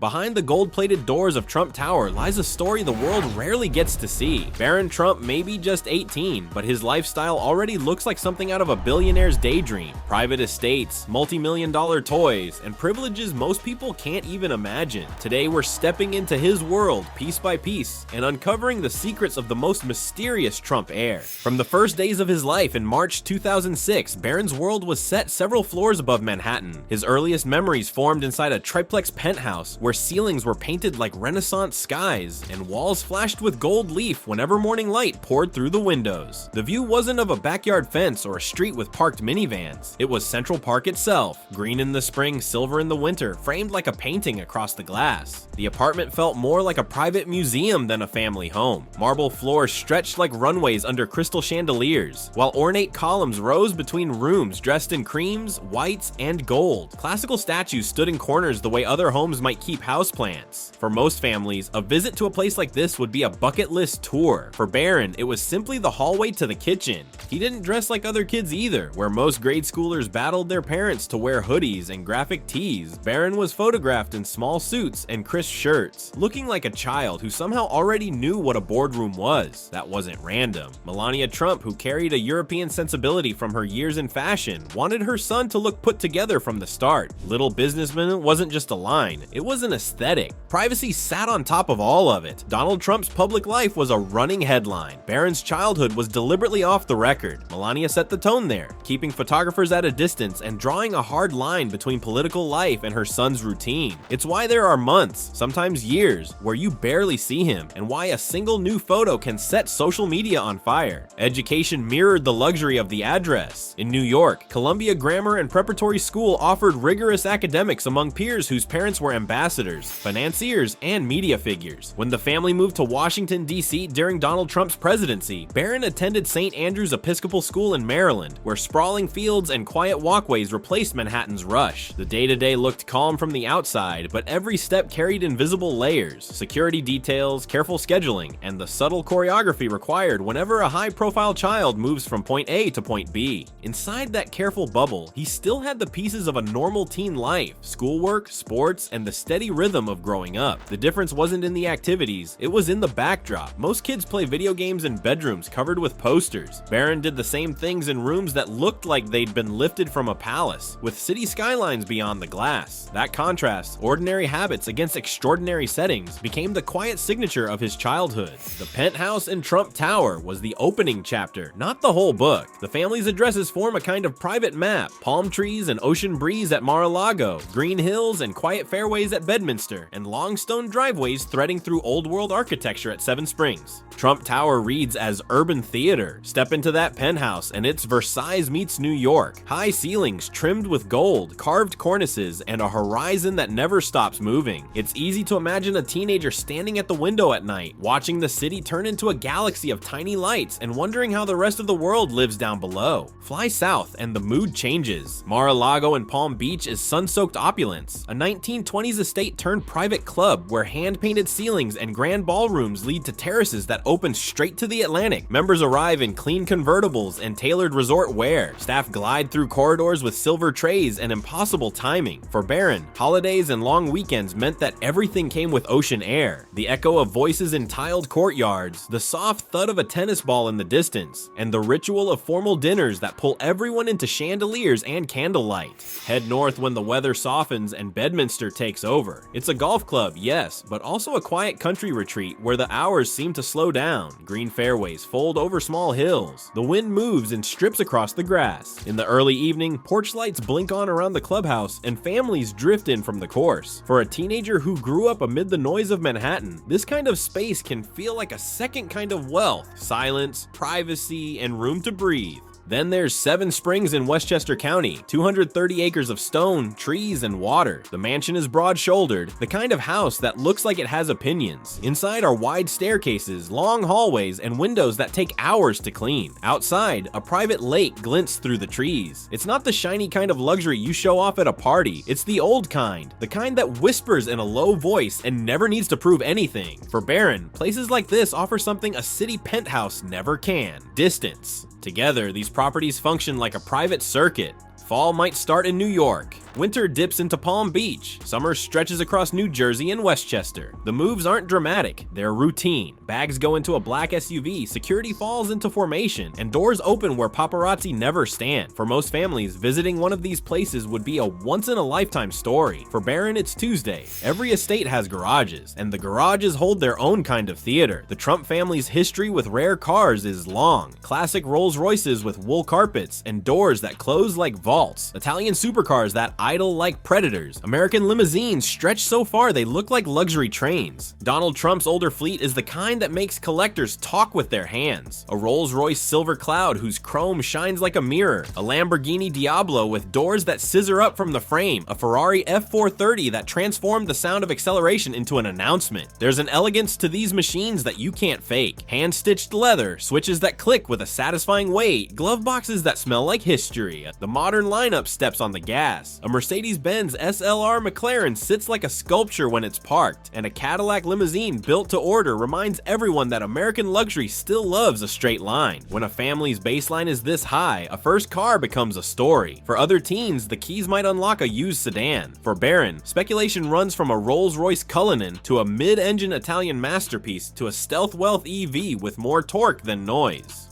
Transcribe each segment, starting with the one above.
Behind the gold-plated doors of Trump Tower lies a story the world rarely gets to see. Barron Trump may be just 18, but his lifestyle already looks like something out of a billionaire's daydream. Private estates, multi-million-dollar toys, and privileges most people can't even imagine. Today we're stepping into his world piece by piece and uncovering the secrets of the most mysterious Trump heir. From the first days of his life in March 2006, Barron's world was set several floors above Manhattan. His earliest memories formed inside a triplex penthouse where ceilings were painted like Renaissance skies and walls flashed with gold leaf whenever morning light poured through the windows. The view wasn't of a backyard fence or a street with parked minivans. It was Central Park itself, green in the spring, silver in the winter, framed like a painting across the glass. The apartment felt more like a private museum than a family home. Marble floors stretched like runways under crystal chandeliers, while ornate columns rose between rooms dressed in creams, whites, and gold. Classical statues stood in corners the way other homes might keep houseplants. For most families, a visit to a place like this would be a bucket list tour. For Barron, it was simply the hallway to the kitchen. He didn't dress like other kids either, where most grade schoolers battled their parents to wear hoodies and graphic tees. Barron was photographed in small suits and crisp shirts, looking like a child who somehow already knew what a boardroom was. That wasn't random. Melania Trump, who carried a European sensibility from her years in fashion, wanted her son to look put together from the start. Little businessman wasn't just a line, it was an aesthetic. Privacy sat on top of all of it. Donald Trump's public life was a running headline. Barron's childhood was deliberately off the record. Melania set the tone there, keeping photographers at a distance and drawing a hard line between political life and her son's routine. It's why there are months, sometimes years, where you barely see him, and why a single new photo can set social media on fire. Education mirrored the luxury of the address. In New York, Columbia Grammar and Preparatory School offered rigorous academics among peers whose parents were ambassadors, financiers, and media figures. When the family moved to Washington, D.C. during Donald Trump's presidency, Barron attended St. Andrew's Episcopal School in Maryland, where sprawling fields and quiet walkways replaced Manhattan's rush. The day-to-day looked calm from the outside, but every step carried invisible layers, security details, careful scheduling, and the subtle choreography required whenever a high-profile child moves from point A to point B. Inside that careful bubble, he still had the pieces of a normal teen life: schoolwork, sports, and the steady rhythm of growing up. The difference wasn't in the activities, it was in the backdrop. Most kids play video games in bedrooms covered with posters. Barron did the same things in rooms that looked like they'd been lifted from a palace, with city skylines beyond the glass. That contrast, ordinary habits against extraordinary settings, became the quiet signature of his childhood. The penthouse in Trump Tower was the opening chapter, not the whole book. The family's addresses form a kind of private map: palm trees and ocean breeze at Mar-a-Lago, green hills and quiet fairways at Bedminster, and long stone driveways threading through old world architecture at Seven Springs. Trump Tower reads as urban theater. Step into that penthouse and it's Versailles meets New York. High ceilings trimmed with gold, carved cornices, and a horizon that never stops moving. It's easy to imagine a teenager standing at the window at night, watching the city turn into a galaxy of tiny lights and wondering how the rest of the world lives down below. Fly south and the mood changes. Mar-a-Lago in Palm Beach is sun-soaked opulence, a 1920s estate turned private club where hand-painted ceilings and grand ballrooms lead to terraces that open straight to the Atlantic. Members arrive in clean convertibles and tailored resort wear. Staff glide through corridors with silver trays and impossible timing. For Barron, holidays and long weekends meant that everything came with ocean air. The echo of voices in tiled courtyards, the soft thud of a tennis ball in the distance, and the ritual of formal dinners that pull everyone into chandeliers and candlelight. Head north when the weather softens and Bedminster takes over. It's a golf club, yes, but also a quiet country retreat where the hours seem to slow down. Green fairways fold over small hills. The wind moves and strips across the grass. In the early evening, porch lights blink on around the clubhouse and families drift in from the course. For a teenager who grew up amid the noise of Manhattan, this kind of space can feel like a second kind of wealth: silence, privacy, and room to breathe. Then there's Seven Springs in Westchester County, 230 acres of stone, trees, and water. The mansion is broad-shouldered, the kind of house that looks like it has opinions. Inside are wide staircases, long hallways, and windows that take hours to clean. Outside, a private lake glints through the trees. It's not the shiny kind of luxury you show off at a party. It's the old kind, the kind that whispers in a low voice and never needs to prove anything. For Barron, places like this offer something a city penthouse never can: distance. Together, these properties function like a private circuit. Fall might start in New York. Winter dips into Palm Beach. Summer stretches across New Jersey and Westchester. The moves aren't dramatic, they're routine. Bags go into a black SUV, security falls into formation, and doors open where paparazzi never stand. For most families, visiting one of these places would be a once-in-a-lifetime story. For Barron, it's Tuesday. Every estate has garages, and the garages hold their own kind of theater. The Trump family's history with rare cars is long. Classic Rolls Royces with wool carpets and doors that close like vaults. Italian supercars that idle like predators. American limousines stretch so far they look like luxury trains. Donald Trump's older fleet is the kind that makes collectors talk with their hands. A Rolls-Royce Silver Cloud whose chrome shines like a mirror. A Lamborghini Diablo with doors that scissor up from the frame. A Ferrari F430 that transformed the sound of acceleration into an announcement. There's an elegance to these machines that you can't fake. Hand-stitched leather, switches that click with a satisfying weight, glove boxes that smell like history. The modern lineup steps on the gas. A Mercedes-Benz SLR McLaren sits like a sculpture when it's parked, and a Cadillac limousine built to order reminds everyone that American luxury still loves a straight line. When a family's baseline is this high, a first car becomes a story. For other teens, the keys might unlock a used sedan. For Barron, speculation runs from a Rolls-Royce Cullinan to a mid-engine Italian masterpiece to a stealth wealth EV with more torque than noise.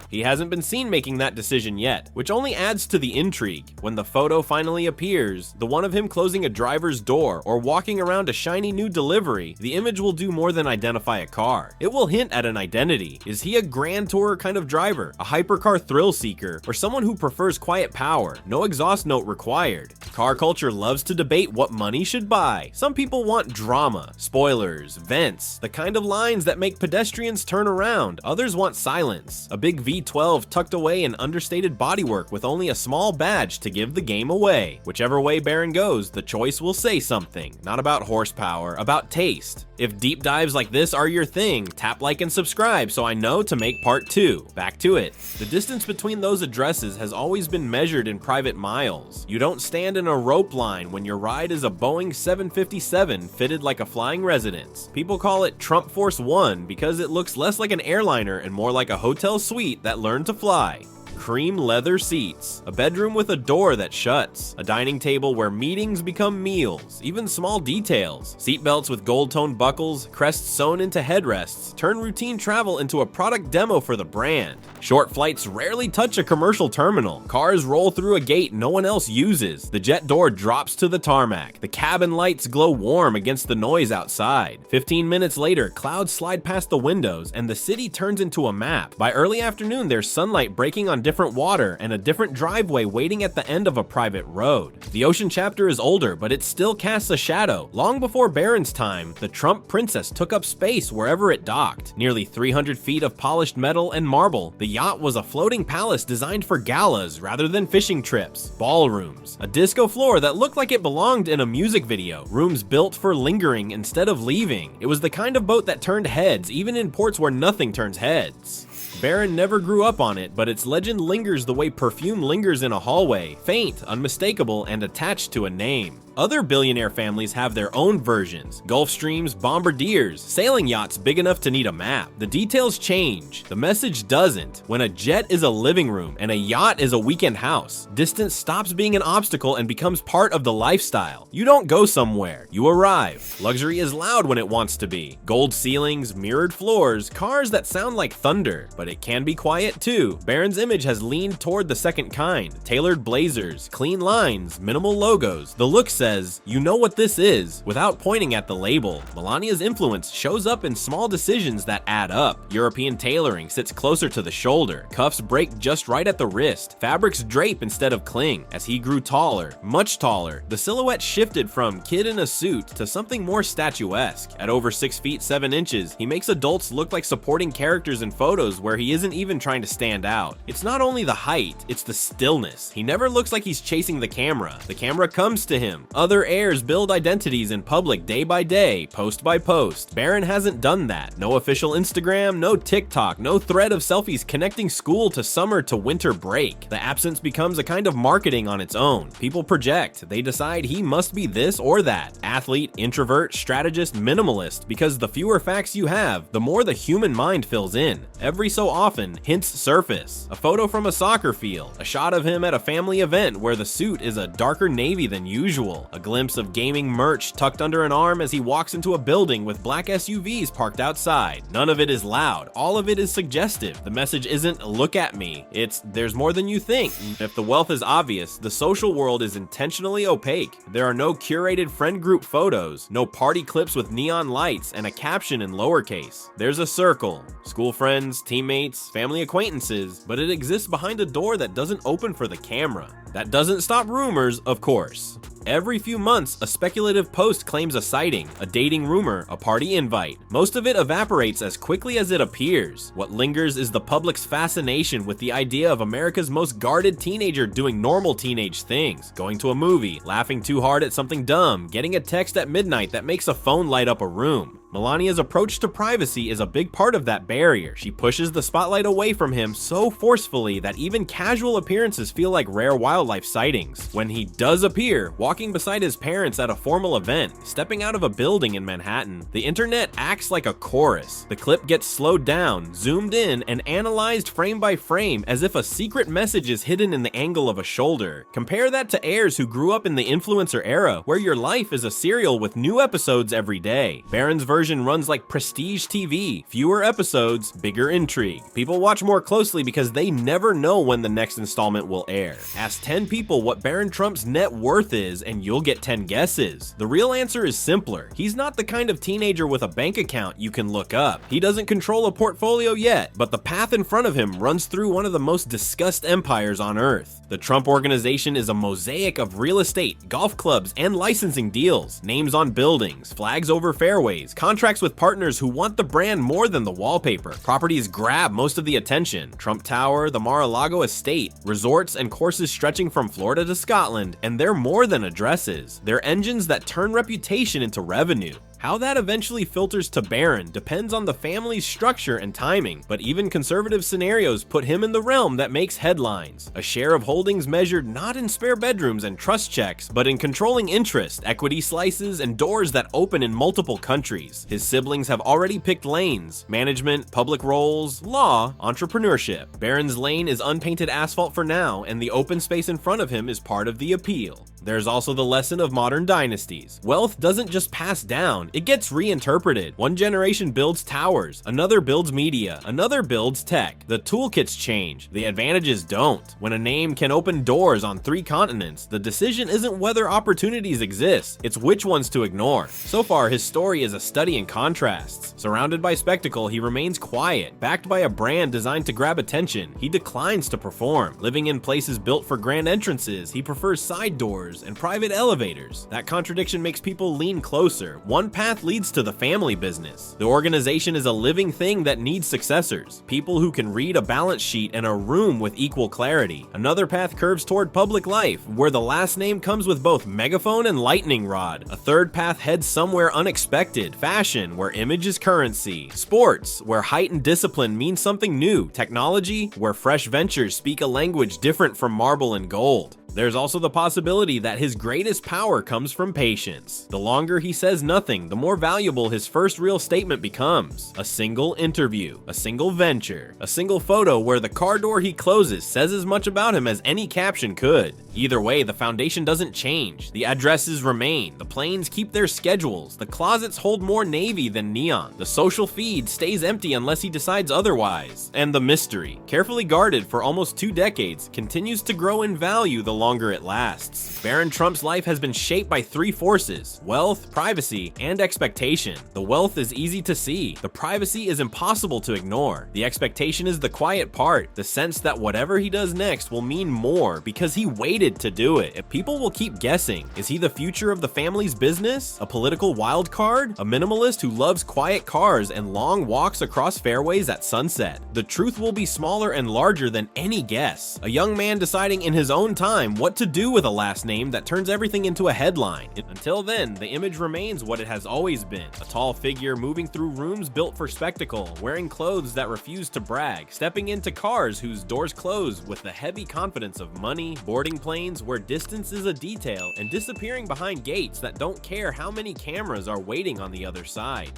He hasn't been seen making that decision yet, which only adds to the intrigue. When the photo finally appears, the one of him closing a driver's door or walking around a shiny new delivery, the image will do more than identify a car. It will hint at an identity. Is he a grand tourer kind of driver, a hypercar thrill seeker, or someone who prefers quiet power, no exhaust note required? Car culture loves to debate what money should buy. Some people want drama, spoilers, vents, the kind of lines that make pedestrians turn around. Others want silence, a big V12 tucked away in understated bodywork with only a small badge to give the game away. Whichever way Barron goes, the choice will say something, not about horsepower, about taste. If deep dives like this are your thing, tap like and subscribe so I know to make part 2. Back to it. The distance between those addresses has always been measured in private miles. You don't stand in a rope line when your ride is a Boeing 757 fitted like a flying residence. People call it Trump Force One because it looks less like an airliner and more like a hotel suite that learned to fly. Cream leather seats, a bedroom with a door that shuts, a dining table where meetings become meals, even small details. Seatbelts with gold-toned buckles, crests sewn into headrests, turn routine travel into a product demo for the brand. Short flights rarely touch a commercial terminal. Cars roll through a gate no one else uses. The jet door drops to the tarmac. The cabin lights glow warm against the noise outside. 15 minutes later, clouds slide past the windows and the city turns into a map. By early afternoon, there's sunlight breaking on different water and a different driveway waiting at the end of a private road. The ocean chapter is older, but it still casts a shadow. Long before Barron's time, the Trump princess took up space wherever it docked. Nearly 300 feet of polished metal and marble, the yacht was a floating palace designed for galas rather than fishing trips. Ballrooms, a disco floor that looked like it belonged in a music video. Rooms built for lingering instead of leaving. It was the kind of boat that turned heads, even in ports where nothing turns heads. Barron never grew up on it, but its legend lingers the way perfume lingers in a hallway, faint, unmistakable, and attached to a name. Other billionaire families have their own versions: Gulfstreams, bombardiers, sailing yachts big enough to need a map. The details change, the message doesn't. When a jet is a living room and a yacht is a weekend house, distance stops being an obstacle and becomes part of the lifestyle. You don't go somewhere, you arrive. Luxury is loud when it wants to be. Gold ceilings, mirrored floors, cars that sound like thunder, but it can be quiet too. Barron's image has leaned toward the second kind: tailored blazers, clean lines, minimal logos. The look says, you know what this is, without pointing at the label. Melania's influence shows up in small decisions that add up. European tailoring sits closer to the shoulder. Cuffs break just right at the wrist. Fabrics drape instead of cling. As he grew taller, much taller, the silhouette shifted from kid in a suit to something more statuesque. At over 6 feet 7 inches, he makes adults look like supporting characters in photos where he isn't even trying to stand out. It's not only the height, it's the stillness. He never looks like he's chasing the camera. The camera comes to him, Other heirs build identities in public day by day, post by post. Barron hasn't done that. No official Instagram, no TikTok, no thread of selfies connecting school to summer to winter break. The absence becomes a kind of marketing on its own. People project. They decide he must be this or that. Athlete, introvert, strategist, minimalist, because the fewer facts you have, the more the human mind fills in. Every so often, hints surface. A photo from a soccer field, a shot of him at a family event where the suit is a darker navy than usual, a glimpse of gaming merch tucked under an arm as he walks into a building with black SUVs parked outside. None of it is loud, all of it is suggestive. The message isn't "look at me," it's "there's more than you think." If the wealth is obvious, the social world is intentionally opaque. There are no curated friend group photos, no party clips with neon lights and a caption in lowercase. There's a circle, school friends, teammates, family acquaintances, but it exists behind a door that doesn't open for the camera. That doesn't stop rumors, of course. Every few months, a speculative post claims a sighting, a dating rumor, a party invite. Most of it evaporates as quickly as it appears. What lingers is the public's fascination with the idea of America's most guarded teenager doing normal teenage things, going to a movie, laughing too hard at something dumb, getting a text at midnight that makes a phone light up a room. Melania's approach to privacy is a big part of that barrier. She pushes the spotlight away from him so forcefully that even casual appearances feel like rare wildlife sightings. When he does appear, walking beside his parents at a formal event, stepping out of a building in Manhattan, the internet acts like a chorus. The clip gets slowed down, zoomed in, and analyzed frame by frame as if a secret message is hidden in the angle of a shoulder. Compare that to heirs who grew up in the influencer era, where your life is a serial with new episodes every day. Barron's version runs like prestige TV, fewer episodes, bigger intrigue. People watch more closely because they never know when the next installment will air. Ask 10 people what Barron Trump's net worth is and you'll get 10 guesses. The real answer is simpler. He's not the kind of teenager with a bank account you can look up. He doesn't control a portfolio yet, but the path in front of him runs through one of the most discussed empires on earth. The Trump Organization is a mosaic of real estate, golf clubs, and licensing deals, names on buildings, flags over fairways, contracts with partners who want the brand more than the wallpaper. Properties grab most of the attention. Trump Tower, the Mar-a-Lago estate, resorts and courses stretching from Florida to Scotland, and they're more than addresses. They're engines that turn reputation into revenue. How that eventually filters to Barron depends on the family's structure and timing, but even conservative scenarios put him in the realm that makes headlines. A share of holdings measured not in spare bedrooms and trust checks, but in controlling interest, equity slices, and doors that open in multiple countries. His siblings have already picked lanes: management, public roles, law, entrepreneurship. Barron's lane is unpainted asphalt for now, and the open space in front of him is part of the appeal. There's also the lesson of modern dynasties. Wealth doesn't just pass down, it gets reinterpreted. One generation builds towers, another builds media, another builds tech. The toolkits change, the advantages don't. When a name can open doors on 3 continents, the decision isn't whether opportunities exist, it's which ones to ignore. So far, his story is a study in contrasts. Surrounded by spectacle, he remains quiet. Backed by a brand designed to grab attention, he declines to perform. Living in places built for grand entrances, he prefers side doors and private elevators. That contradiction makes people lean closer. One path leads to the family business. The organization is a living thing that needs successors, people who can read a balance sheet and a room with equal clarity. Another path curves toward public life, where the last name comes with both megaphone and lightning rod. A third path heads somewhere unexpected: fashion, where image is currency; sports, where height and discipline mean something new; technology, where fresh ventures speak a language different from marble and gold. There's also the possibility that his greatest power comes from patience. The longer he says nothing, the more valuable his first real statement becomes. A single interview, a single venture, a single photo where the car door he closes says as much about him as any caption could. Either way, the foundation doesn't change. The addresses remain. The planes keep their schedules. The closets hold more navy than neon. The social feed stays empty unless he decides otherwise. And the mystery, carefully guarded for almost 2 decades, continues to grow in value the longer it lasts. Barron Trump's life has been shaped by 3 forces: wealth, privacy, and expectation. The wealth is easy to see. The privacy is impossible to ignore. The expectation is the quiet part, the sense that whatever he does next will mean more because he waited to do it. If people will keep guessing, is he the future of the family's business? A political wild card? A minimalist who loves quiet cars and long walks across fairways at sunset? The truth will be smaller and larger than any guess. A young man deciding in his own time time what to do with a last name that turns everything into a headline. Until then, the image remains what it has always been: a tall figure moving through rooms built for spectacle, wearing clothes that refuse to brag, stepping into cars whose doors close with the heavy confidence of money, boarding planes where distance is a detail, and disappearing behind gates that don't care how many cameras are waiting on the other side.